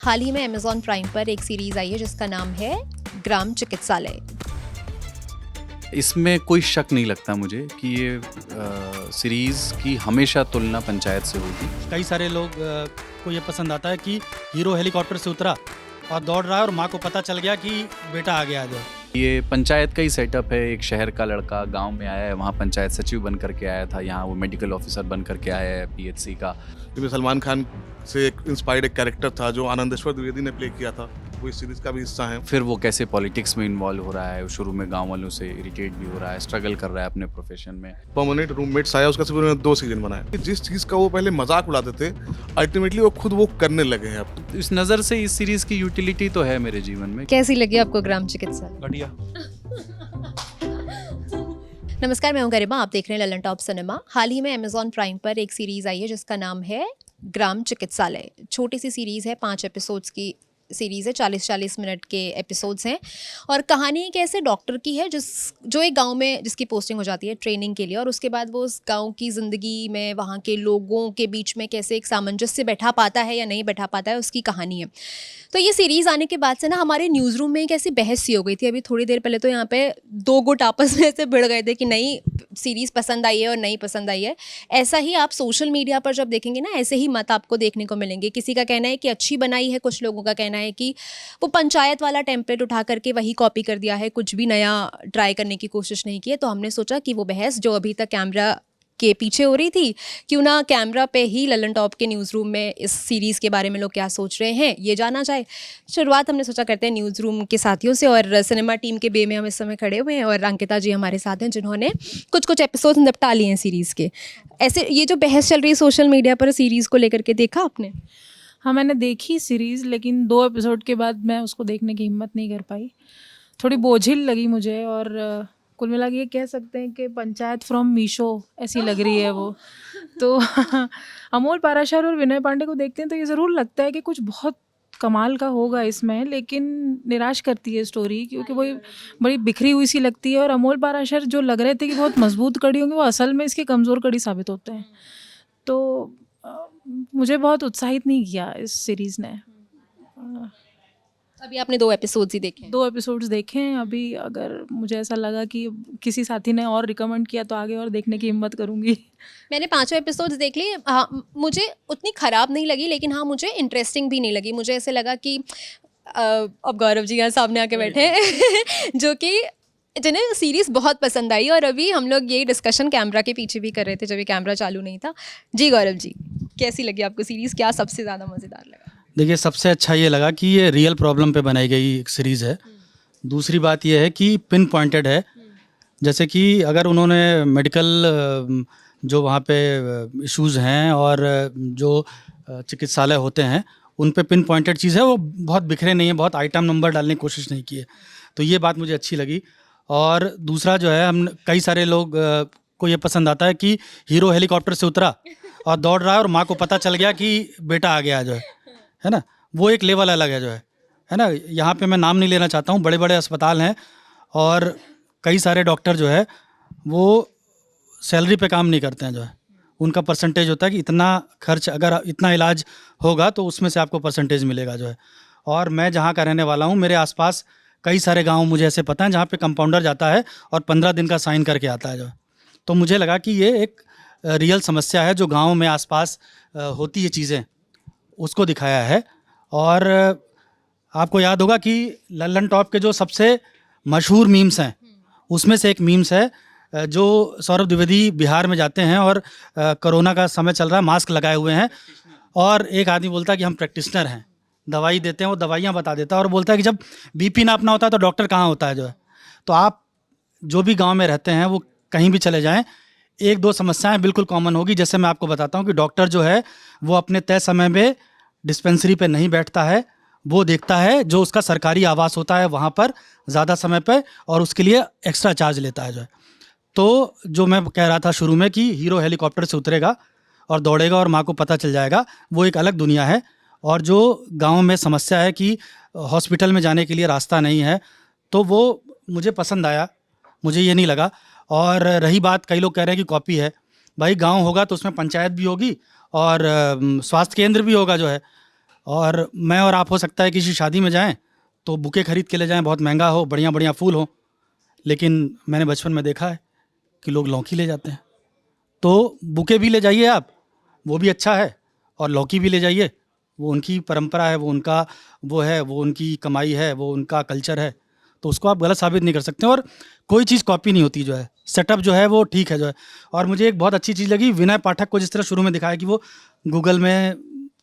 हाल ही में Amazon prime पर एक सीरीज आई है जिसका नाम है ग्राम चिकित्सालय। इसमें कोई शक नहीं लगता मुझे कि ये सीरीज़ की हमेशा तुलना पंचायत से होगी। कई सारे लोग को ये पसंद आता है कि हीरो हेलीकॉप्टर से उतरा और दौड़ रहा है और माँ को पता चल गया कि बेटा आ गया जो। ये पंचायत का ही सेटअप है। एक शहर का लड़का गांव में आया है, वहाँ पंचायत सचिव बन करके आया था, यहाँ वो मेडिकल ऑफिसर बन करके आया है पीएचसी का। क्योंकि सलमान खान से एक इंस्पायर्ड एक कैरेक्टर था जो आनंदेश्वर द्विवेदी ने प्ले किया था, वो इस सीरीज का भी हिस्सा है। फिर वो कैसे पॉलिटिक्स में इन्वॉल्व हो रहा है, शुरू में गांव वालों से इरिटेट भी हो रहा है, स्ट्रगल कर रहा है अपने प्रोफेशन में। परमानेंट रूममेट्स आया, उसका सिर्फ उन्होंने 2 सीजन बनाया। जिस चीज़ का वो पहले मजाक उड़ाते थे, अल्टीमेटली वो खुद वो करने लगे हैं अब। इस नज़र से इस सीरीज़ की यूटिलिटी तो है मेरे जीवन में। कैसी लगी आपको ग्राम चिकित्सालय? बढ़िया। नमस्कार, मैं हूं गरिमा, आप देख रहे हैं ललन टॉप सिनेमा। हाल ही में अमेज़ॉन प्राइम पर एक सीरीज आई है जिसका नाम है ग्राम चिकित्सालय। छोटी सी सीरीज़ है, 5 एपिसोड्स की सीरीज़ है, 40-40 मिनट के एपिसोड्स हैं। और कहानी एक ऐसे डॉक्टर की है जो एक गांव में जिसकी पोस्टिंग हो जाती है ट्रेनिंग के लिए, और उसके बाद वो उस गांव की ज़िंदगी में वहाँ के लोगों के बीच में कैसे एक सामंजस्य बैठा पाता है या नहीं बैठा पाता है, उसकी कहानी है। तो ये सीरीज़ आने के बाद से ना हमारे न्यूज़ रूम में एक ऐसी बहस सी हो गई थी। अभी थोड़ी देर पहले तो यहाँ पे 2 गुट आपस में ऐसे भिड़ गए थे कि नहीं सीरीज़ पसंद आई है और नहीं पसंद आई है। ऐसा ही आप सोशल मीडिया पर जब देखेंगे ना, ऐसे ही मत आपको देखने को मिलेंगे। किसी का कहना है कि अच्छी बनाई है, कुछ लोगों का कहना है कि वो पंचायत वाला टेम्पलेट उठा करके वही कॉपी कर दिया है, कुछ भी नया ट्राई करने की कोशिश नहीं की है। तो हमने सोचा कि वो बहस जो अभी तक कैमरा के पीछे हो रही थी, क्यों ना कैमरा पे ही ललन टॉप के न्यूज़ रूम में इस सीरीज़ के बारे में लोग क्या सोच रहे हैं ये जाना जाए। शुरुआत हमने सोचा करते हैं न्यूज़ रूम के साथियों से, और सिनेमा टीम के बे में हम इस समय खड़े हुए हैं और अंकिता जी हमारे साथ हैं जिन्होंने कुछ एपिसोड निपटा लिए हैं सीरीज़ के। ऐसे ये जो बहस चल रही है सोशल मीडिया पर सीरीज़ को लेकर के, देखा आपने? हाँ, मैंने देखी सीरीज़, लेकिन 2 एपिसोड के बाद मैं उसको देखने की हिम्मत नहीं कर पाई। थोड़ी बोझिल लगी मुझे, और कुल मिला के ये कह सकते हैं कि पंचायत फ्रॉम मीशो ऐसी लग रही है वो। तो अमोल पाराशर और विनय पांडे को देखते हैं तो ये ज़रूर लगता है कि कुछ बहुत कमाल का होगा इसमें, लेकिन निराश करती है स्टोरी, क्योंकि वो बड़ी बिखरी हुई सी लगती है। और अमोल पाराशर जो लग रहे थे कि बहुत मजबूत कड़ी होंगे, वो असल में इसकी कमज़ोर कड़ी साबित होते हैं। तो मुझे बहुत उत्साहित नहीं किया इस सीरीज़ ने। अभी आपने 2 एपिसोड्स ही देखे हैं? 2 एपिसोड्स देखे हैं अभी। अगर मुझे ऐसा लगा कि किसी साथी ने और रिकमेंड किया तो आगे और देखने की हिम्मत करूँगी। मैंने 5 एपिसोड्स देख लिए। हाँ, मुझे उतनी ख़राब नहीं लगी, लेकिन हाँ मुझे इंटरेस्टिंग भी नहीं लगी। मुझे ऐसे लगा कि अब गौरव जी यहाँ सामने आके बैठे हैं जो कि जिन्हें सीरीज़ बहुत पसंद आई, और अभी हम लोग यही डिस्कशन कैमरा के पीछे भी कर रहे थे जब ये कैमरा चालू नहीं था। जी गौरव जी, कैसी लगी आपको सीरीज़? क्या सबसे ज़्यादा मज़ेदार लगा? देखिए, सबसे अच्छा ये लगा कि ये रियल प्रॉब्लम पे बनाई गई एक सीरीज़ है। दूसरी बात ये है कि पिन पॉइंटेड है। जैसे कि अगर उन्होंने मेडिकल जो वहाँ पे इश्यूज़ हैं और जो चिकित्सालय होते हैं उन पे पिन पॉइंटेड चीज़ है, वो बहुत बिखरे नहीं है, बहुत आइटम नंबर डालने की कोशिश नहीं की है। तो ये बात मुझे अच्छी लगी। और दूसरा जो है, हम कई सारे लोग को ये पसंद आता है कि हीरो हेलीकॉप्टर से उतरा और दौड़ रहा है और माँ को पता चल गया कि बेटा आ गया जो है ना, वो एक लेवल अलग है जो है ना। यहाँ पे मैं नाम नहीं लेना चाहता हूँ, बड़े बड़े अस्पताल हैं और कई सारे डॉक्टर जो है वो सैलरी पे काम नहीं करते हैं जो है। उनका परसेंटेज होता है कि इतना खर्च, अगर इतना इलाज होगा तो उसमें से आपको परसेंटेज मिलेगा जो है। और मैं जहाँ का रहने वाला हूँ, मेरे आसपास कई सारे गांव मुझे ऐसे पता है जहाँ पे कंपाउंडर जाता है और 15 दिन का साइन करके आता है जो है। तो मुझे लगा कि ये एक रियल समस्या है जो गाँव में आसपास होती है चीज़ें, उसको दिखाया है। और आपको याद होगा कि ललन टॉप के जो सबसे मशहूर मीम्स हैं उसमें से एक मीम्स है जो सौरभ द्विवेदी बिहार में जाते हैं और कोरोना का समय चल रहा है, मास्क लगाए हुए हैं, और एक आदमी बोलता है कि हम प्रैक्टिशनर हैं, दवाई देते हैं, वो दवाइयाँ बता देता है और बोलता है कि जब बीपी नापना होता है तो डॉक्टर कहाँ होता है जो है। तो आप जो भी गाँव में रहते हैं, वो कहीं भी चले जाएँ, 1-2 समस्याएँ बिल्कुल कॉमन होगी। जैसे मैं आपको बताता हूँ कि डॉक्टर जो है वो अपने तय समय में डिस्पेंसरी पे नहीं बैठता है, वो देखता है जो उसका सरकारी आवास होता है वहाँ पर ज़्यादा समय पे, और उसके लिए एक्स्ट्रा चार्ज लेता है जो है। तो जो मैं कह रहा था शुरू में कि हीरो हेलीकॉप्टर से उतरेगा और दौड़ेगा और माँ को पता चल जाएगा, वो एक अलग दुनिया है। और जो गाँव में समस्या है कि हॉस्पिटल में जाने के लिए रास्ता नहीं है, तो वो मुझे पसंद आया, मुझे ये नहीं लगा। और रही बात, कई लोग कह रहे हैं कि कॉपी है, भाई गाँव होगा तो उसमें पंचायत भी होगी और स्वास्थ्य केंद्र भी होगा जो है, और मैं और आप हो सकता है किसी शादी में जाएं तो बुके खरीद के ले जाएं, बहुत महंगा हो, बढ़िया बढ़िया फूल हो, लेकिन मैंने बचपन में देखा है कि लोग लौकी ले जाते हैं। तो बुके भी ले जाइए आप, वो भी अच्छा है, और लौकी भी ले जाइए, वो उनकी परंपरा है, वो उनका वो है, वो उनकी कमाई है, वो उनका कल्चर है, तो उसको आप गलत साबित नहीं कर सकते। और कोई चीज़ कॉपी नहीं होती जो है, सेटअप जो है वो ठीक है जो है। और मुझे एक बहुत अच्छी चीज़ लगी, विनय पाठक को जिस तरह शुरू में दिखाया कि वो गूगल में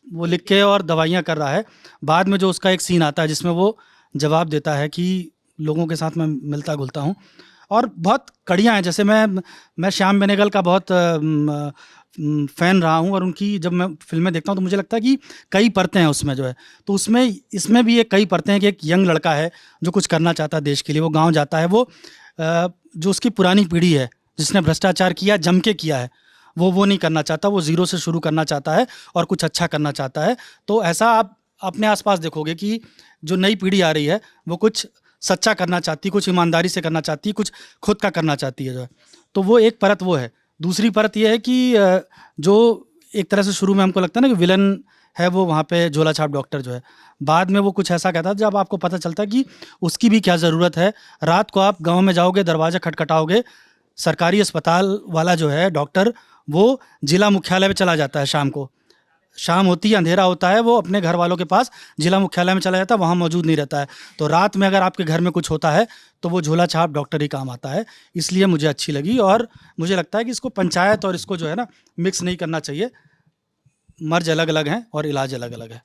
वो लिख के और दवाइयाँ कर रहा है, बाद में जो उसका एक सीन आता है जिसमें वो जवाब देता है कि लोगों के साथ मैं मिलता घुलता हूँ, और बहुत कड़ियाँ हैं। जैसे मैं श्याम बेनेगल का बहुत फ़ैन रहा हूँ, और उनकी जब मैं फ़िल्में देखता हूँ तो मुझे लगता है कि कई परतें हैं उसमें जो है। तो उसमें इसमें भी एक कई परतें हैं कि एक यंग लड़का है जो कुछ करना चाहता है देश के लिए, वो गाँव जाता है, वो जो उसकी पुरानी पीढ़ी है जिसने भ्रष्टाचार किया, जम के किया है, वो नहीं करना चाहता, वो ज़ीरो से शुरू करना चाहता है और कुछ अच्छा करना चाहता है। तो ऐसा आप अपने आसपास देखोगे कि जो नई पीढ़ी आ रही है वो कुछ सच्चा करना चाहती, कुछ ईमानदारी से करना चाहती, कुछ खुद का करना चाहती है जो है। तो वो एक परत वो है। दूसरी परत ये है कि जो एक तरह से शुरू में हमको लगता है ना कि विलन है वो वहाँ पे झोला छाप डॉक्टर जो है, बाद में वो कुछ ऐसा कहता है जब आपको पता चलता है कि उसकी भी क्या ज़रूरत है। रात को आप गाँव में जाओगे, दरवाज़ा खटखटाओगे, सरकारी अस्पताल वाला जो है डॉक्टर वो जिला मुख्यालय में चला जाता है, शाम होती है, अंधेरा होता है, वो अपने घर वालों के पास जिला मुख्यालय में चला जाता है, वहाँ मौजूद नहीं रहता है। तो रात में अगर आपके घर में कुछ होता है तो वो झोला छाप डॉक्टर ही काम आता है। इसलिए मुझे अच्छी लगी, और मुझे लगता है कि इसको पंचायत और इसको जो है ना मिक्स नहीं करना चाहिए। मर्ज अलग अलग हैं और इलाज अलग अलग है।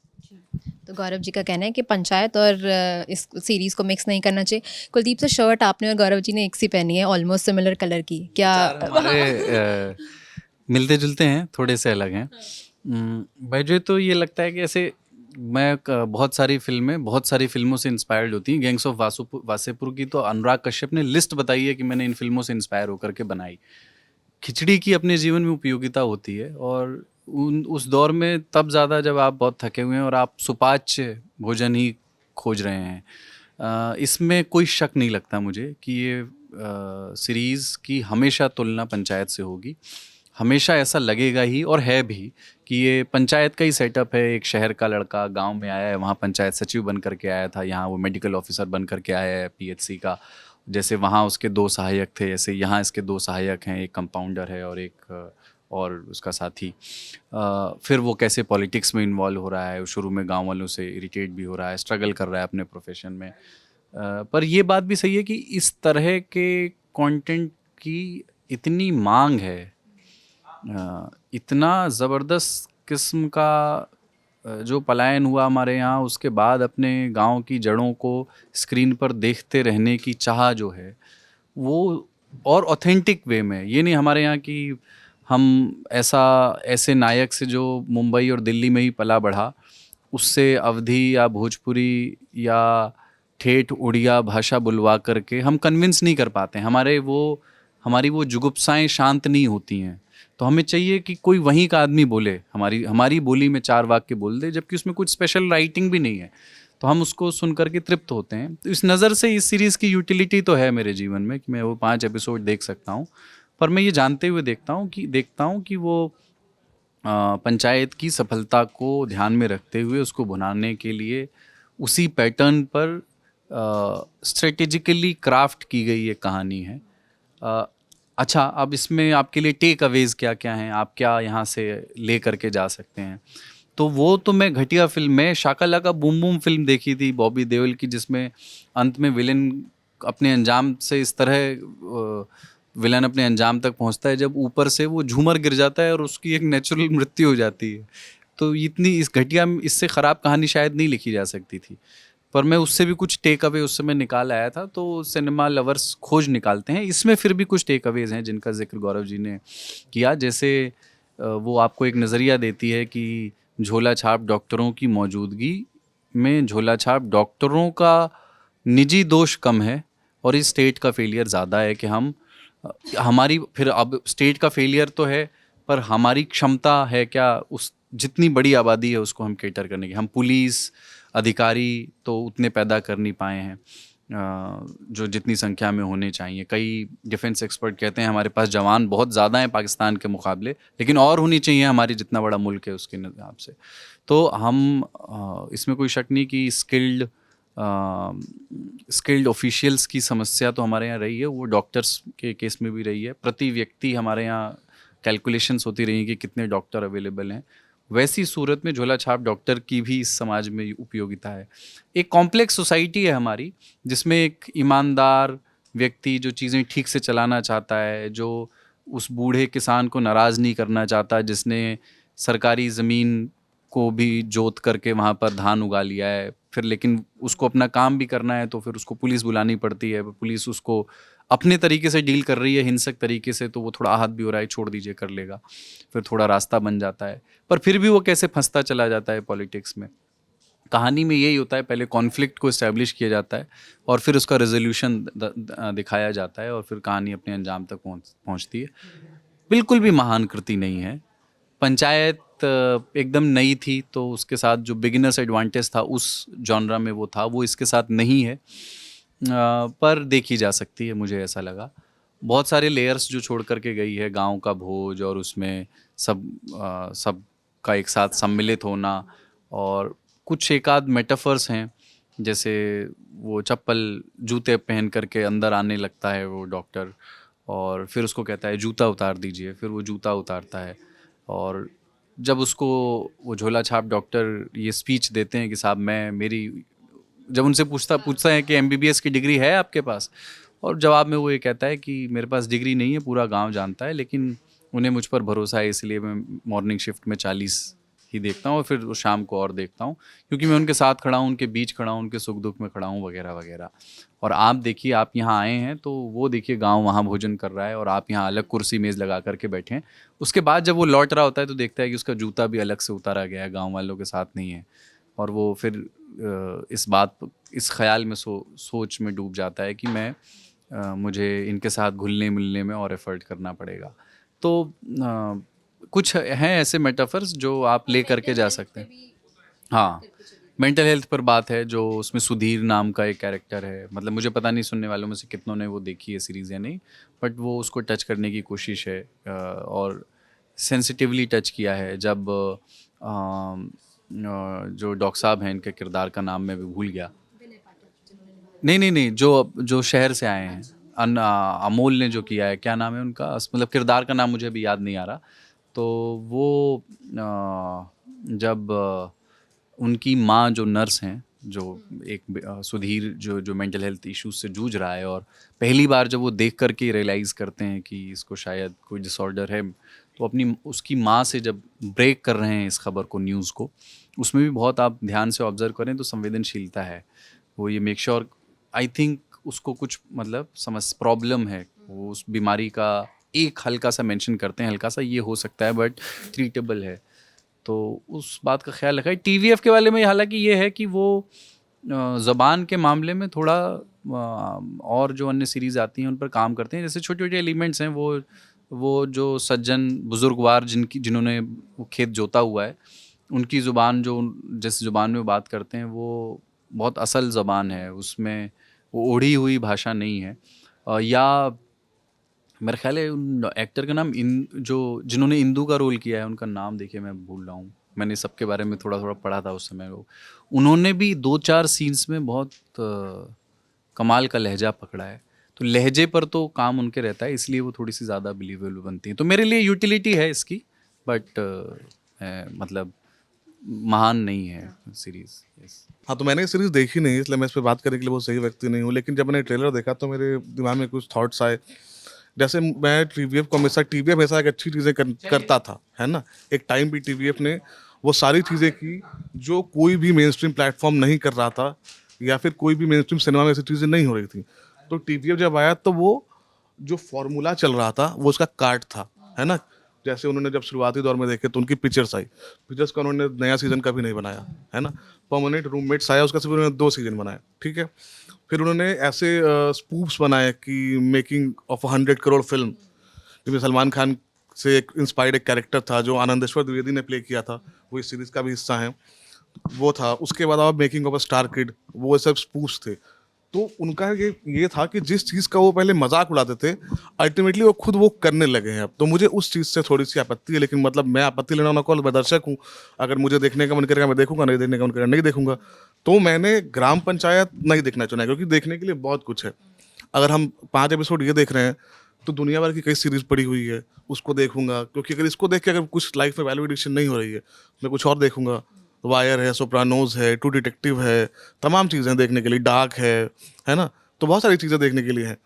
तो गौरव जी का कहना है कि पंचायत और इस सीरीज़ को मिक्स नहीं करना चाहिए। कुलदीप से शर्ट आपने और गौरव जी ने एक सी पहनी है, ऑलमोस्ट सिमिलर कलर की, क्या हमारे मिलते जुलते हैं, थोड़े से अलग हैं। मुझे तो ये लगता है कि ऐसे बहुत सारी फिल्मों से इंस्पायर्ड होती हैं। गैंग्स ऑफ वासेपुर की तो अनुराग कश्यप ने लिस्ट बताई है कि मैंने इन फिल्मों से इंस्पायर होकर के बनाई। खिचड़ी की अपने जीवन में उपयोगिता होती है, और उस दौर में तब ज़्यादा जब आप बहुत थके हुए हैं और आप सुपाच्य भोजन ही खोज रहे हैं। इसमें कोई शक नहीं लगता मुझे कि ये सीरीज़ की हमेशा तुलना पंचायत से होगी। हमेशा ऐसा लगेगा ही, और है भी, कि ये पंचायत का ही सेटअप है। एक शहर का लड़का गांव में आया है, वहाँ पंचायत सचिव बन करके आया था, यहाँ वो मेडिकल ऑफिसर बन करके आया है पीएचसी का। जैसे वहाँ उसके 2 सहायक थे, ऐसे यहाँ इसके 2 सहायक हैं, एक कंपाउंडर है और एक और उसका साथी। फिर वो कैसे पॉलिटिक्स में इन्वॉल्व हो रहा है, शुरू में गाँव वालों से इरिटेट भी हो रहा है, स्ट्रगल कर रहा है अपने प्रोफेशन में। पर ये बात भी सही है कि इस तरह के कंटेंट की इतनी मांग है, इतना ज़बरदस्त किस्म का जो पलायन हुआ हमारे यहाँ, उसके बाद अपने गांव की जड़ों को स्क्रीन पर देखते रहने की चाह जो है वो, और ऑथेंटिक वे में। ये नहीं हमारे यहाँ की हम ऐसे नायक से जो मुंबई और दिल्ली में ही पला बढ़ा, उससे अवधी या भोजपुरी या ठेठ उड़िया भाषा बुलवा करके हम कन्विंस नहीं कर पाते। हमारी वो जुगुप्साएं शांत नहीं होती हैं। तो हमें चाहिए कि कोई वहीं का आदमी बोले, हमारी बोली में 4 वाक्य बोल दे, जबकि उसमें कुछ स्पेशल राइटिंग भी नहीं है, तो हम उसको सुन करके तृप्त होते हैं। तो इस नज़र से इस सीरीज़ की यूटिलिटी तो है मेरे जीवन में कि मैं वो 5 एपिसोड देख सकता हूँ। पर मैं ये जानते हुए देखता हूँ कि वो पंचायत की सफलता को ध्यान में रखते हुए उसको भुनाने के लिए उसी पैटर्न पर स्ट्रेटेजिकली क्राफ्ट की गई ये कहानी है। अच्छा, अब इसमें आपके लिए टेक अवेज क्या क्या हैं, आप क्या यहाँ से ले करके जा सकते हैं? तो वो तो मैं घटिया फिल्म में शाका लाका बूम बूम फिल्म देखी थी बॉबी देओल की, जिसमें अंत में विलन अपने अंजाम से इस तरह विलन अपने अंजाम तक पहुँचता है जब ऊपर से वो झूमर गिर जाता है और उसकी एक नेचुरल मृत्यु हो जाती है। तो इससे ख़राब कहानी शायद नहीं लिखी जा सकती थी। पर मैं उससे भी कुछ टेक अवे उस समय निकाल आया था। तो सिनेमा लवर्स खोज निकालते हैं, इसमें फिर भी कुछ टेक अवेज हैं जिनका जिक्र गौरव जी ने किया। जैसे वो आपको एक नज़रिया देती है कि झोला छाप डॉक्टरों की मौजूदगी में झोला छाप डॉक्टरों का निजी दोष कम है और इस स्टेट का फेलियर ज़्यादा है कि अब स्टेट का फेलियर तो है, पर हमारी क्षमता है क्या उस जितनी बड़ी आबादी है उसको हम केटर करने की। हम पुलिस अधिकारी तो उतने पैदा कर नहीं पाए हैं जो जितनी संख्या में होने चाहिए। कई डिफेंस एक्सपर्ट कहते हैं हमारे पास जवान बहुत ज़्यादा हैं पाकिस्तान के मुकाबले, लेकिन और होनी चाहिए हमारी जितना बड़ा मुल्क है उसके हिसाब से। तो हम इसमें कोई शक नहीं कि स्किल्ड ऑफिशियल्स की समस्या तो हमारे यहाँ रही है, वो डॉक्टर्स के केस में भी रही है। प्रति व्यक्ति हमारे यहाँ कैलकुलेशंस होती रही कि कितने डॉक्टर अवेलेबल हैं। वैसी सूरत में झोला छाप डॉक्टर की भी इस समाज में उपयोगिता है। एक कॉम्प्लेक्स सोसाइटी है हमारी, जिसमें एक ईमानदार व्यक्ति जो चीज़ें ठीक से चलाना चाहता है, जो उस बूढ़े किसान को नाराज़ नहीं करना चाहता, जिसने सरकारी ज़मीन को भी जोत करके वहाँ पर धान उगा लिया है, फिर लेकिन उसको अपना काम भी करना है तो फिर उसको पुलिस बुलानी पड़ती है, पुलिस उसको अपने तरीके से डील कर रही है, हिंसक तरीके से, तो वो थोड़ा आहत भी हो रहा है, छोड़ दीजिए कर लेगा, फिर थोड़ा रास्ता बन जाता है, पर फिर भी वो कैसे फंसता चला जाता है पॉलिटिक्स में। कहानी में यही होता है, पहले कॉन्फ्लिक्ट को इस्टेब्लिश किया जाता है और फिर उसका रेजोल्यूशन दिखाया जाता है और फिर कहानी अपने अंजाम तक पहुंचती है। बिल्कुल भी महान कृति नहीं है। पंचायत एकदम नई थी, तो उसके साथ जो बिगिनर्स एडवांटेज था उस जॉनरा में वो था, वो इसके साथ नहीं है, पर देखी जा सकती है, मुझे ऐसा लगा। बहुत सारे लेयर्स जो छोड़ करके गई है, गांव का भोज और उसमें सब का एक साथ सम्मिलित होना, और कुछ एक आध मेटाफर्स हैं, जैसे वो चप्पल जूते पहन करके अंदर आने लगता है वो डॉक्टर और फिर उसको कहता है जूता उतार दीजिए, फिर वो जूता उतारता है, और जब उसको वो झोला छाप डॉक्टर ये स्पीच देते हैं कि साहब जब उनसे पूछता है कि MBBS की डिग्री है आपके पास, और जवाब में वो ये कहता है कि मेरे पास डिग्री नहीं है, पूरा गांव जानता है, लेकिन उन्हें मुझ पर भरोसा है, इसलिए मैं मॉर्निंग शिफ्ट में 40 ही देखता हूँ और फिर वो शाम को और देखता हूँ, क्योंकि मैं उनके साथ खड़ा हूँ, उनके बीच खड़ा हूँ, उनके सुख दुख में खड़ा हूँ, वगैरह वगैरह। और आप देखिए, आप यहाँ आए हैं तो वो देखिए गांव वहाँ भोजन कर रहा है और आप यहाँ अलग कुर्सी मेज़ लगा करके बैठे हैं। उसके बाद जब वो लौट रहा होता है तो देखता है कि उसका जूता भी अलग से उतारा गया है, गाँव वालों के साथ नहीं है, और वो फिर इस ख्याल में सोच में डूब जाता है कि मुझे इनके साथ घुलने मिलने में और एफर्ट करना पड़ेगा। तो कुछ हैं ऐसे मेटाफर्स जो आप ले करके जा सकते हैं। हाँ, मेंटल हेल्थ पर बात है, जो उसमें सुधीर नाम का एक कैरेक्टर है, मतलब मुझे पता नहीं सुनने वालों में से कितनों ने वो देखी है सीरीज़ या नहीं, बट वो उसको टच करने की कोशिश है और सेंसिटिवली टच किया है। जब जो डॉक्टर साहब हैं, इनके किरदार का नाम मैं भी भूल गया, नहीं, जो शहर से आए हैं, अमोल ने जो किया है, क्या नाम है उनका, मतलब किरदार का नाम मुझे अभी याद नहीं आ रहा, तो वो जब उनकी माँ जो नर्स हैं, जो एक सुधीर जो मेंटल हेल्थ इश्यूज से जूझ रहा है, और पहली बार जब वो देख करके रियलाइज़ करते हैं कि इसको शायद कोई डिसऑर्डर है, तो उसकी माँ से जब ब्रेक कर रहे हैं इस खबर को, न्यूज़ को, उसमें भी बहुत आप ध्यान से ऑब्जर्व करें तो संवेदनशीलता है। वो ये मेक श्योर, आई थिंक उसको कुछ मतलब प्रॉब्लम है, वो उस बीमारी का एक हल्का सा मेंशन करते हैं, हल्का सा ये हो सकता है बट ट्रीटेबल है, तो उस बात का ख्याल रखा है। TVF के वाले में हालांकि ये है कि वो ज़बान के मामले में थोड़ा और जो अन्य सीरीज़ आती हैं उन पर काम करते हैं, जैसे छोटे छोटे एलिमेंट्स हैं, वो जो सज्जन बुजुर्गवार जिन्होंने वो खेत जोता हुआ है, उनकी ज़ुबान जिस ज़ुबान में वो बात करते हैं वो बहुत असल ज़बान है, उसमें वो ओढ़ी हुई भाषा नहीं है। या मेरा ख्याल है उन एक्टर का नाम जिन्होंने इंदू का रोल किया है, उनका नाम देखिए मैं भूल रहा हूँ, मैंने सबके बारे में थोड़ा थोड़ा पढ़ा था उस समय। उन्होंने भी 2-4 सीन्स में बहुत कमाल का लहजा पकड़ा है, तो लहजे पर तो काम उनके रहता है, इसलिए वो थोड़ी सी ज़्यादा बिलीवेबल बनती है। तो मेरे लिए यूटिलिटी है इसकी, बट मतलब महान नहीं है सीरीज़। हाँ, तो मैंने ये सीरीज़ देखी नहीं, इसलिए मैं इस पर बात करने के लिए बहुत सही व्यक्ति नहीं हूँ, लेकिन जब मैंने ट्रेलर देखा तो मेरे दिमाग में कुछ थॉट्स आए। जैसे मैं TVF हमेशा एक अच्छी चीज़ें करता था, है ना। एक टाइम भी TVF ने वो सारी चीज़ें की जो कोई भी मेन स्ट्रीम प्लेटफॉर्म नहीं कर रहा था, या फिर कोई भी मेन स्ट्रीम सिनेमा में ऐसी चीज़ें नहीं हो रही थी। तो TVF जब आया तो वो जो फॉर्मूला चल रहा था वो उसका कार्ड था, है ना। जैसे उन्होंने जब शुरुआती दौर में देखे तो उनकी पिक्चर्स का उन्होंने नया सीज़न कभी नहीं बनाया, है ना। परमानेंट रूममेट्स आया, उसका सिर्फ उन्होंने 2 सीज़न बनाए, ठीक है। फिर उन्होंने ऐसे स्पूफ्स बनाए कि मेकिंग ऑफ 100 करोड़ फिल्म, जिसमें सलमान खान से इंस्पायर्ड एक कैरेक्टर था जो आनंदेश्वर द्विवेदी ने प्ले किया था, वो इस सीरीज़ का भी हिस्सा है, वो था। उसके बाद अब making of a star kid, वो सब स्पूफ्स थे। तो उनका ये था कि जिस चीज़ का वो पहले मजाक उड़ाते थे, अल्टीमेटली वो खुद वो करने लगे हैं अब। तो मुझे उस चीज़ से थोड़ी सी आपत्ति है, लेकिन मतलब मैं आपत्ति लेना ना कॉल, मैं दर्शक हूँ। अगर मुझे देखने का मन करेगा मैं देखूंगा, नहीं देखने का मन करेगा नहीं देखूंगा। तो मैंने ग्राम पंचायत नहीं देखना चुना है, क्योंकि देखने के लिए बहुत कुछ है। अगर हम 5 एपिसोड ये देख रहे हैं तो दुनिया भर की कई सीरीज पड़ी हुई है, उसको देखूंगा। क्योंकि अगर इसको देख के अगर कुछ लाइफ में वैल्यू एडिशन नहीं हो रही है, मैं कुछ और देखूंगा। वायर है, सोप्रानोज है, ट्रू डिटेक्टिव है, तमाम चीज़ें देखने के लिए, डार्क है ना। तो बहुत सारी चीज़ें देखने के लिए हैं।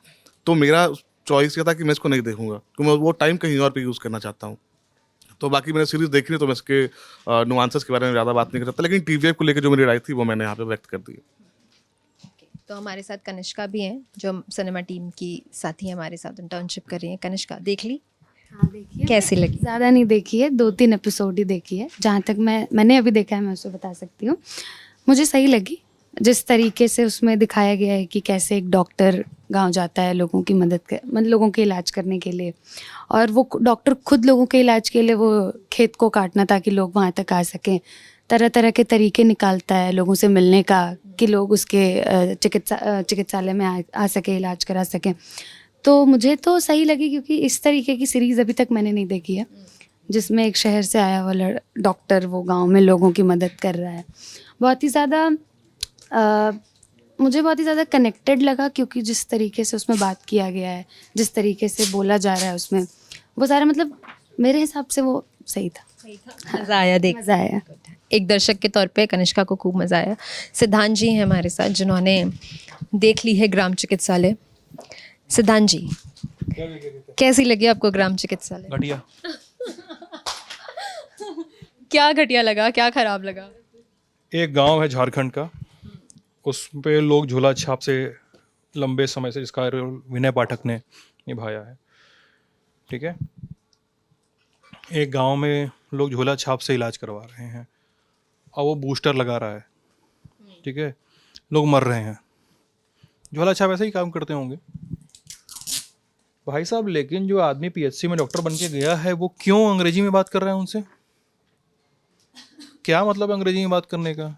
तो मेरा चॉइस ये था कि मैं इसको नहीं देखूंगा, क्योंकि मैं वो टाइम कहीं और पे यूज़ करना चाहता हूँ। तो बाकी मैंने सीरीज देखी नहीं, तो मैं इसके नुआंसेस के बारे में ज़्यादा बात नहीं कर सकता। लेकिन टीवीएफ को लेकर जो मेरी राय थी वो मैंने यहाँ पे व्यक्त कर दी है। तो हमारे साथ कनिष्का भी हैं, जो सिनेमा टीम की साथी हैं, हमारे साथ इंटर्नशिप कर रही हैं। कनिष्का, देख ली? हाँ देखिए। कैसी लगी? ज़्यादा नहीं देखी है, 2-3 एपिसोड ही देखी है। जहाँ तक मैंने अभी देखा है मैं उसको बता सकती हूँ। मुझे सही लगी जिस तरीके से उसमें दिखाया गया है कि कैसे एक डॉक्टर गांव जाता है लोगों की मतलब लोगों के इलाज करने के लिए, और वो डॉक्टर खुद लोगों के इलाज के लिए वो खेत को काटना ताकि लोग वहाँ तक आ सकें, तरह तरह के तरीके निकालता है लोगों से मिलने का कि लोग उसके चिकित्सालय में आ सके, इलाज करा सकें। तो मुझे तो सही लगी, क्योंकि इस तरीके की सीरीज़ अभी तक मैंने नहीं देखी है, जिसमें एक शहर से आया हुआ डॉक्टर वो गांव में लोगों की मदद कर रहा है। बहुत ही ज़्यादा मुझे बहुत ही ज़्यादा कनेक्टेड लगा, क्योंकि जिस तरीके से उसमें बात किया गया है, जिस तरीके से बोला जा रहा है उसमें, वो सारा मतलब मेरे हिसाब से वो सही था। मज़ा आया देख? मज़ा आया। एक दर्शक के तौर पे कनिष्का को खूब मज़ा आया। सिद्धांत जी हैं हमारे साथ, जिन्होंने देख ली है ग्राम चिकित्सालय। सिद्धांत जी, कैसी लगी आपको ग्राम चिकित्सालय? घटिया। क्या घटिया लगा, क्या खराब लगा? एक गांव है झारखंड का, उस पे लोग झूला छाप से लंबे समय से इसका रोल विनय पाठक ने निभाया है। ठीक है, एक गांव में लोग झूला छाप से इलाज करवा रहे हैं और वो बूस्टर लगा रहा है। ठीक है, लोग मर रहे हैं। झोला छाप ऐसे ही काम करते होंगे भाई साहब, लेकिन जो आदमी पीएचसी में डॉक्टर बन के गया है वो क्यों अंग्रेजी में बात कर रहे हैं उनसे? क्या मतलब अंग्रेजी में बात करने का?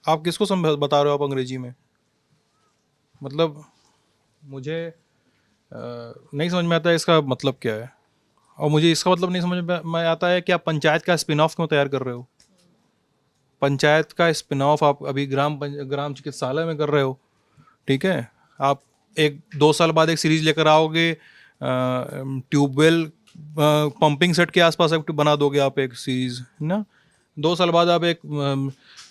आप किसको बता रहे हो आप अंग्रेजी में? मतलब मुझे नहीं समझ में आता है इसका मतलब क्या है। और मुझे इसका मतलब नहीं समझ में आता है कि आप पंचायत का स्पिन ऑफ क्यों तैयार कर रहे हो। पंचायत का स्पिन ऑफ आप अभी ग्राम चिकित्सालय में कर रहे हो। ठीक है, आप 1-2 साल बाद एक सीरीज लेकर आओगे, ट्यूबवेल पंपिंग सेट के आसपास एक बना दोगे आप एक सीरीज ना। 2 साल बाद आप एक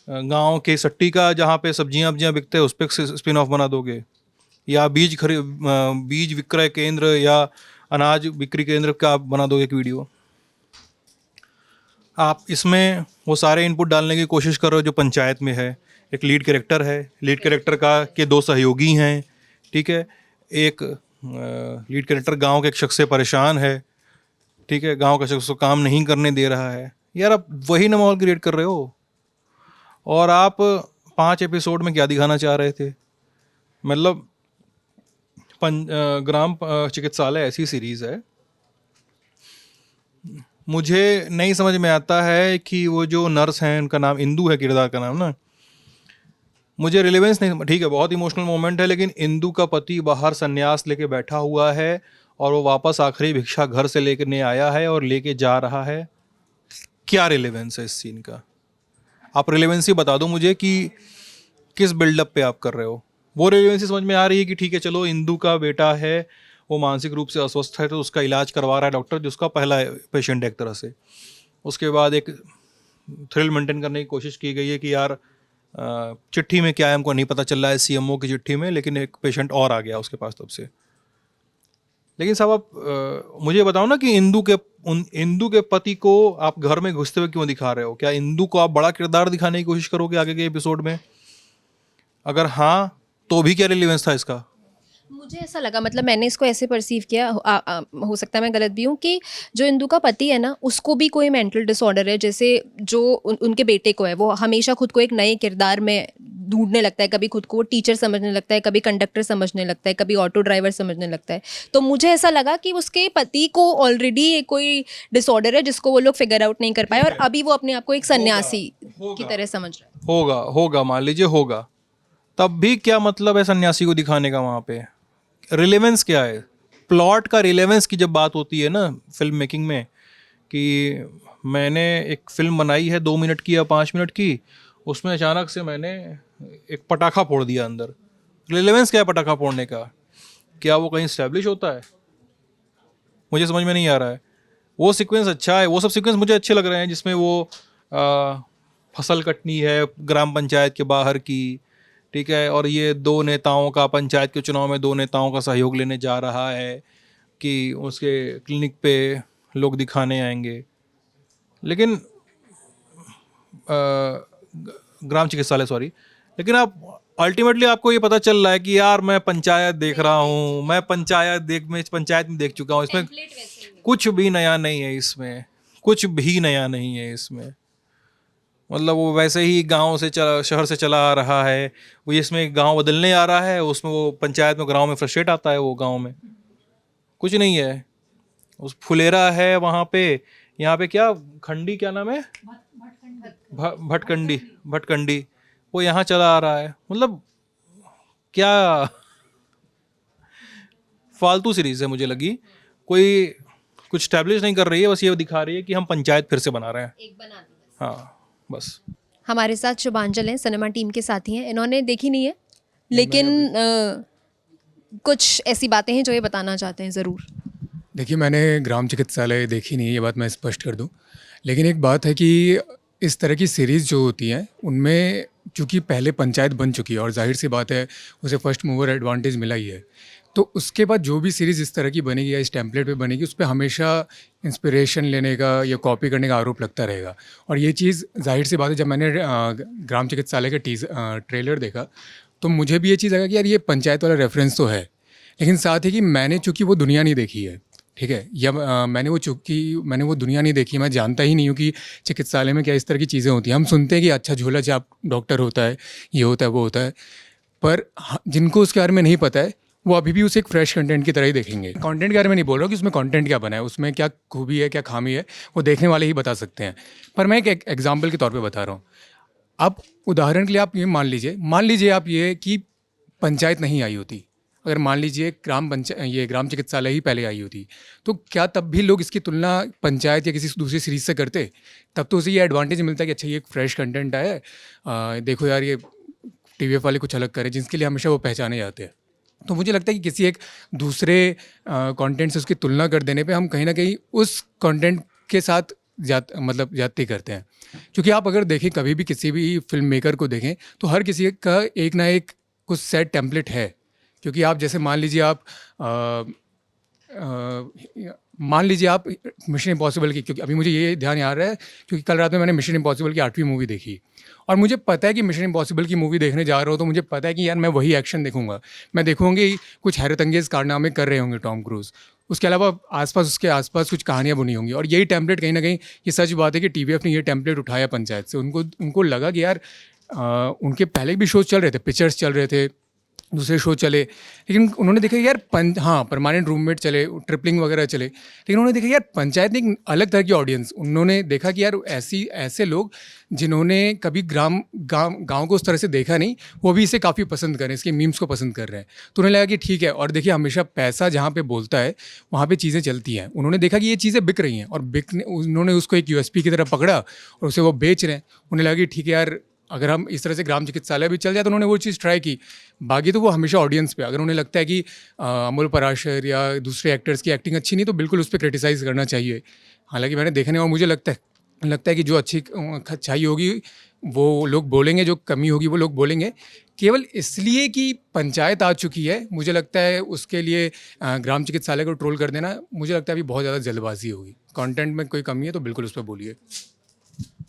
गांव के सट्टी का जहाँ पे सब्जियां बिकते हैं उस पर स्पिन ऑफ बना दोगे, या बीज विक्रय केंद्र या अनाज बिक्री केंद्र का आप बना दोगे एक वीडियो। आप इसमें वो सारे इनपुट डालने की कोशिश कर रहे हो जो पंचायत में है। एक लीड कैरेक्टर है, लीड कैरेक्टर के 2 सहयोगी हैं। ठीक है, एक लीड कैरेक्टर गांव के एक शख्स से परेशान है। ठीक है, गांव का शख्स को काम नहीं करने दे रहा है। यार आप वही ना माहौल क्रिएट कर रहे हो। और आप 5 एपिसोड में क्या दिखाना चाह रहे थे? मतलब ग्राम चिकित्सालय ऐसी सीरीज़ है, मुझे नहीं समझ में आता है कि वो जो नर्स हैं उनका नाम इंदू है, किरदार का नाम ना, मुझे रिलेवेंस नहीं। ठीक है, बहुत इमोशनल मोमेंट है, लेकिन इंदू का पति बाहर संन्यास लेके बैठा हुआ है और वो वापस आखिरी भिक्षा घर से लेकर आया है और लेके जा रहा है। क्या रिलेवेंस है इस सीन का? आप रिलेवेंसी बता दो मुझे कि किस बिल्डअप पे आप कर रहे हो। वो रिलेवेंसी समझ में आ रही है कि ठीक है चलो इंदू का बेटा है, वो मानसिक रूप से अस्वस्थ है तो उसका इलाज करवा रहा है डॉक्टर, जिसका पहला पेशेंट है एक तरह से। उसके बाद एक थ्रिल मेंटेन करने की कोशिश की गई है कि यार चिट्ठी में क्या है हमको नहीं पता चल रहा है, सीएमओ की चिट्ठी में, लेकिन एक पेशेंट और आ गया उसके पास तब से। लेकिन साहब आप मुझे बताओ ना कि इंदू के पति को आप घर में घुसते हुए क्यों दिखा रहे हो? क्या इंदू को आप बड़ा किरदार दिखाने की कोशिश करोगे आगे के एपिसोड में? अगर हाँ तो भी क्या रिलेवेंस था इसका? मुझे ऐसा लगा, मतलब मैंने इसको ऐसे परसीव किया, हो सकता है मैं गलत भी हूँ, कि जो इंदू का पति है ना उसको भी कोई मेंटल डिसऑर्डर है, जैसे जो उनके बेटे को है। वो हमेशा खुद को एक नए किरदार में ढूंढने लगता है। कभी खुद को वो टीचर समझने लगता है, कभी कंडक्टर समझने लगता है, कभी ऑटो ड्राइवर समझने लगता है। तो मुझे ऐसा लगा कि उसके पति को ऑलरेडी कोई डिसऑर्डर है जिसको वो लोग फिगर आउट नहीं कर पाए, और अभी वो अपने आप को एक सन्यासी की तरह समझ रहा है। होगा मान लीजिए होगा, तब भी क्या मतलब है सन्यासी को दिखाने का वहाँ पे? रिलेवेंस क्या है? प्लॉट का रिलेवेंस की जब बात होती है ना फिल्म मेकिंग में, कि मैंने एक फिल्म बनाई है 2 मिनट की या 5 मिनट की, उसमें अचानक से मैंने एक पटाखा फोड़ दिया अंदर। रिलेवेंस क्या है पटाखा फोड़ने का? क्या वो कहीं स्टैब्लिश होता है? मुझे समझ में नहीं आ रहा है। वो सीक्वेंस अच्छा है, वो सब सीक्वेंस मुझे अच्छे लग रहे हैं जिसमें वो फसल कटनी है ग्राम पंचायत के बाहर की, ठीक है, और ये 2 नेताओं का, पंचायत के चुनाव में 2 नेताओं का सहयोग लेने जा रहा है कि उसके क्लिनिक पे लोग दिखाने आएंगे। लेकिन ग्राम चिकित्सालय, सॉरी, लेकिन आप अल्टीमेटली आपको ये पता चल रहा है कि यार मैं पंचायत देख रहा हूँ, मैं पंचायत में देख चुका हूँ, इसमें कुछ भी नया नहीं है, इसमें कुछ भी नया नहीं है इसमें। मतलब वो वैसे ही गांव से शहर से चला आ रहा है, वो इसमें गांव बदलने आ रहा है, उसमें वो पंचायत में गांव में फ्रस्ट्रेट आता है, वो गांव में कुछ नहीं है। उस फुलेरा है वहाँ पे, यहाँ पे क्या खंडी, क्या नाम है, भटकंडी, वो यहाँ चला आ रहा है। मतलब क्या फालतू सीरीज है मुझे लगी, कोई कुछ स्टैब्लिश नहीं कर रही है, बस ये दिखा रही है कि हम पंचायत फिर से बना रहे हैं। एक बना दी बस। हाँ बस। हमारे साथ शुभांजल हैं, सिनेमा टीम के साथी हैं। इन्होंने देखी नहीं है, लेकिन कुछ ऐसी बातें हैं जो ये बताना चाहते हैं ज़रूर। देखिए, मैंने ग्राम चिकित्सालय देखी नहीं है, ये बात मैं स्पष्ट कर दूं। लेकिन एक बात है कि इस तरह की सीरीज़ जो होती हैं उनमें चूँकि पहले पंचायत बन चुकी है और जाहिर सी बात है उसे फर्स्ट मूवर एडवांटेज मिला ही है, तो उसके बाद जो भी सीरीज़ इस तरह की बनेगी या इस टेम्पलेट पे बनेगी उस पे हमेशा इंस्पिरेशन लेने का या कॉपी करने का आरोप लगता रहेगा। और ये चीज़ जाहिर सी बात है, जब मैंने ग्राम चिकित्सालय का ट्रेलर देखा तो मुझे भी ये चीज़ लगा कि यार ये पंचायत वाला रेफरेंस तो है, लेकिन साथ ही कि मैंने चूँकि वो दुनिया नहीं देखी है, ठीक है, या मैंने वो दुनिया नहीं देखी, मैं जानता ही नहीं हूँ कि चिकित्सालय में क्या इस तरह की चीज़ें होती हैं। हम सुनते हैं कि अच्छा झोला छाप डॉक्टर होता है, ये होता है, वो होता है, पर जिनको उसके बारे में नहीं पता है वो अभी भी उसे एक फ्रेश कंटेंट की तरह ही देखेंगे। कंटेंट के बारे में नहीं बोल रहा हूँ कि उसमें कंटेंट क्या बना है, उसमें क्या खूबी है, क्या खामी है, वो देखने वाले ही बता सकते हैं। पर मैं एक एग्जाम्पल के तौर पर बता रहा हूँ। आप उदाहरण के लिए आप ये मान लीजिए आप ये कि पंचायत नहीं आई होती, अगर मान लीजिए ग्राम चिकित्सालय ही पहले आई होती, तो क्या तब भी लोग इसकी तुलना पंचायत या किसी दूसरी सीरीज से करते? तब तो उसे ये एडवांटेज मिलता है कि अच्छा ये एक फ्रेश कंटेंट आया है, देखो यार ये टीवीएफ वाले कुछ अलग करें, जिसके लिए हमेशा वो पहचाने जाते हैं। तो मुझे लगता है कि किसी एक दूसरे कंटेंट से उसकी तुलना कर देने पे हम कहीं ना कहीं उस कंटेंट के साथ जाती करते हैं। क्योंकि आप अगर देखें, कभी भी किसी भी फिल्म मेकर को देखें तो हर किसी का एक ना एक कुछ सेट टेम्पलेट है। क्योंकि आप जैसे मान लीजिए आप मिशन इम्पॉसिबल की, क्योंकि अभी मुझे ये ध्यान आ रहा है क्योंकि कल रात में मैंने मिशन इम्पॉसिबल की 8वीं मूवी देखी और मुझे पता है कि मिशन इम्पॉसिबल की मूवी देखने जा रहा हूँ तो मुझे पता है कि यार मैं वही एक्शन देखूंगा, मैं देखूंगी कुछ हैरतअंगेज कारनामे कर रहे होंगे टॉम क्रूज, उसके अलावा उसके आसपास कुछ कहानियाँ बुनी होंगी। और यही टेम्पलेट कहीं ना कहीं, ये सच बात है कि टीवीएफ ने ये टेम्पलेट उठाया पंचायत से। उनको लगा कि यार उनके पहले भी शोज चल रहे थे, पिक्चर्स चल रहे थे, दूसरे शो चले, लेकिन उन्होंने देखा यार परमानेंट रूममेट चले, ट्रिपलिंग वगैरह चले, लेकिन उन्होंने देखा यार पंचायत ने एक अलग तरह की ऑडियंस, उन्होंने देखा कि यार ऐसे लोग जिन्होंने कभी गांव को उस तरह से देखा नहीं, वो भी इसे काफ़ी पसंद कर रहे हैं, इसके मीम्स को पसंद कर रहे हैं। तो उन्हें लगा कि ठीक है, और देखिए हमेशा पैसा जहाँ पे बोलता है वहाँ पे चीज़ें चलती हैं। उन्होंने देखा कि ये चीज़ें बिक रही हैं और उन्होंने उसको एक यूएसपी की तरह पकड़ा और उसे वो बेच रहे हैं। उन्हें लगा कि ठीक है यार, अगर हम इस तरह से ग्राम चिकित्सालय भी चल जाए, तो उन्होंने वो चीज़ ट्राई की। बाकी तो वो हमेशा ऑडियंस पे, अगर उन्हें लगता है कि अमोल पराशर या दूसरे एक्टर्स की एक्टिंग अच्छी नहीं तो बिल्कुल उस पर क्रिटिसाइज़ करना चाहिए। हालांकि मैंने देखा नहीं और मुझे लगता है कि जो अच्छाई होगी वो लोग बोलेंगे, जो कमी होगी वो लोग बोलेंगे। केवल इसलिए कि पंचायत आ चुकी है, मुझे लगता है उसके लिए ग्राम चिकित्सालय को ट्रोल कर देना, मुझे लगता है अभी बहुत ज़्यादा जल्दबाजी होगी। कंटेंट में कोई कमी है तो बिल्कुल उस पर बोलिए।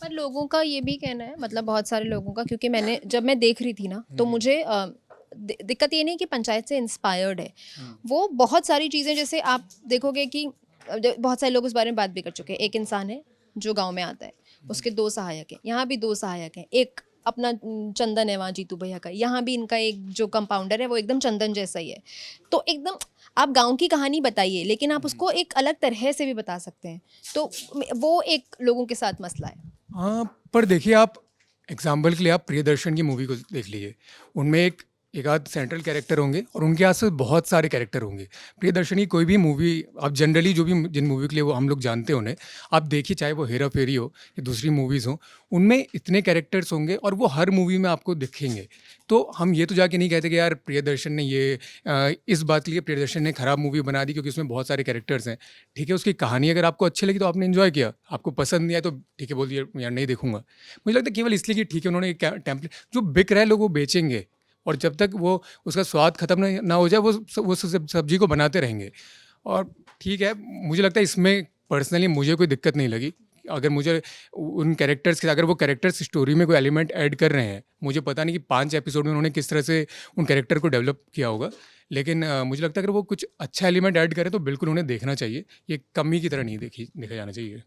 पर लोगों का ये भी कहना है, मतलब बहुत सारे लोगों का, क्योंकि जब मैं देख रही थी ना तो मुझे दिक्कत ये नहीं कि पंचायत से इंस्पायर्ड है, वो बहुत सारी चीज़ें, जैसे आप देखोगे कि बहुत सारे लोग उस बारे में बात भी कर चुके हैं। एक इंसान है जो गांव में आता है, उसके 2 सहायक हैं, यहाँ भी 2 सहायक हैं, एक अपना चंदन है वहाँ जीतू भैया का, यहाँ भी इनका एक जो कंपाउंडर है वो एकदम चंदन जैसा ही है। तो एकदम आप गांव की कहानी बताइए, लेकिन आप उसको एक अलग तरह से भी बता सकते हैं, तो वो एक लोगों के साथ मसला है। हाँ, पर देखिए आप एग्जाम्पल के लिए आप प्रियदर्शन की मूवी को देख लीजिए, उनमें एक आध सेंट्रल कैरेक्टर होंगे और उनके आस बहुत सारे कैरेक्टर होंगे। प्रियदर्शन की कोई भी मूवी आप जनरली जो भी जिन मूवी के लिए वो हम लोग जानते हैं उन्हें, आप देखिए, चाहे वो हेरा फेरी हो या दूसरी मूवीज़ हो, उनमें इतने कैरेक्टर्स होंगे और वो हर मूवी में आपको दिखेंगे। तो हम ये तो जाके नहीं कहते कि यार प्रियदर्शन ने इस बात के लिए प्रियदर्शन ने ख़राब मूवी बना दी क्योंकि उसमें बहुत सारे कैरेक्टर्स हैं। ठीक है, उसकी कहानी अगर आपको अच्छी लगी तो आपने एंजॉय किया, आपको पसंद नहीं आया तो ठीक है, बोल दिया यार नहीं देखूंगा। मुझे लगता है केवल इसलिए कि ठीक है उन्होंने एक टेम्पलेट जो बिक रहा है लोग वो बेचेंगे, और जब तक वो उसका स्वाद खत्म ना हो जाए वो सब्जी को बनाते रहेंगे। और ठीक है, मुझे लगता है इसमें पर्सनली मुझे कोई दिक्कत नहीं लगी। अगर मुझे उन कैरेक्टर्स के अगर वो कैरेक्टर्स स्टोरी में कोई एलिमेंट ऐड कर रहे हैं, मुझे पता नहीं कि 5 एपिसोड में उन्होंने किस तरह से उन कैरेक्टर को डेवलप किया होगा, लेकिन मुझे लगता है अगर वो कुछ अच्छा एलिमेंट ऐड करें तो बिल्कुल उन्हें देखना चाहिए। ये कमी की तरह नहीं देखा जाना चाहिए।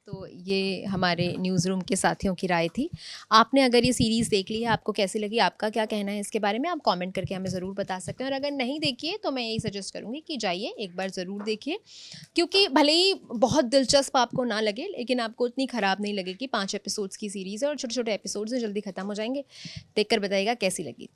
तो ये हमारे न्यूज़ रूम के साथियों की राय थी। आपने अगर ये सीरीज़ देख ली है, आपको कैसी लगी, आपका क्या कहना है इसके बारे में, आप कमेंट करके हमें ज़रूर बता सकते हैं। और अगर नहीं देखी है तो मैं यही सजेस्ट करूँगी कि जाइए एक बार ज़रूर देखिए, क्योंकि भले ही बहुत दिलचस्प आपको ना लगे लेकिन आपको इतनी ख़राब नहीं लगेगी। 5 एपिसोड्स की सीरीज़ है और छोटे छोटे एपिसोड्स हैं, जल्दी ख़त्म हो जाएंगे। देख कर बताइएगा कैसी लगी।